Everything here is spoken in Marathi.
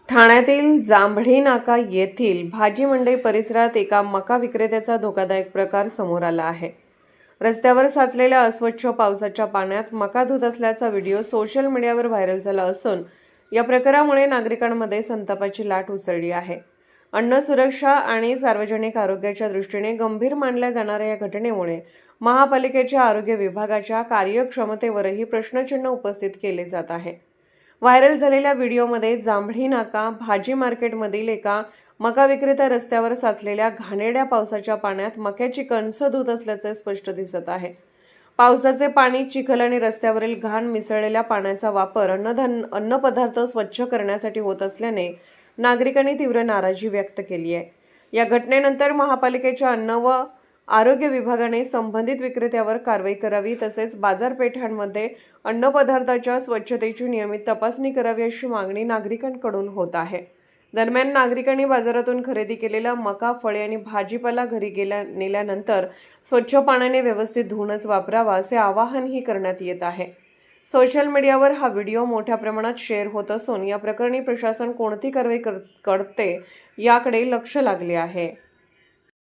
ठाण्यातील जांभळी नाका येथील भाजी मंडई परिसरात एका मका विक्रेत्याचा धोकादायक प्रकार समोर आला आहे। रस्त्यावर साचलेल्या अस्वच्छ पावसाच्या पाण्यात मका धुत असल्याचा व्हिडिओ सोशल मीडियावर व्हायरल झाला असून या प्रकारामुळे नागरिकांमध्ये संतापाची लाट उसळली आहे। अन्न सुरक्षा आणि सार्वजनिक आरोग्याच्या दृष्टीने गंभीर मानल्या जाणाऱ्या या घटनेमुळे महापालिकेच्या आरोग्य विभागाच्या कार्यक्षमतेवरही प्रश्नचिन्ह उपस्थित केले जात आहे। व्हायरल झालेल्या व्हिडिओमध्ये जांभळी नाका भाजी मार्केटमधील एका मका विक्रेता रस्त्यावर साचलेल्या घाणेरड्या पावसाच्या पाण्यात मक्याची कणसं धुत असल्याचे स्पष्ट दिसत आहे। पावसाचे पाणी, चिखल आणि रस्त्यावरील घाण मिसळलेल्या पाण्याचा वापर अन्नपदार्थ स्वच्छ करण्यासाठी होत असल्याने नागरिकांनी तीव्र नाराजी व्यक्त केली आहे। या घटनेनंतर महापालिकेच्या अन्न व आरोग्य विभागाने संबंधित विक्रेत्यावर कारवाई करावी, तसेच बाजारपेठांमध्ये अन्नपदार्थाच्या स्वच्छतेची नियमित तपासणी करावी अशी मागणी नागरिकांकडून होत आहे। दरम्यान नागरिकांनी बाजारातून खरेदी केलेला मका, फळे आणि भाजीपाला घरी नेल्यानंतर स्वच्छ पाण्याने व्यवस्थित धुवूनच वापरावा असे आवाहनही करण्यात येत आहे। सोशल मीडियावर हा व्हिडिओ मोठ्या प्रमाणात शेअर होत असून या प्रकरणी प्रशासन कोणती कारवाई करते याकडे लक्ष लागले आहे।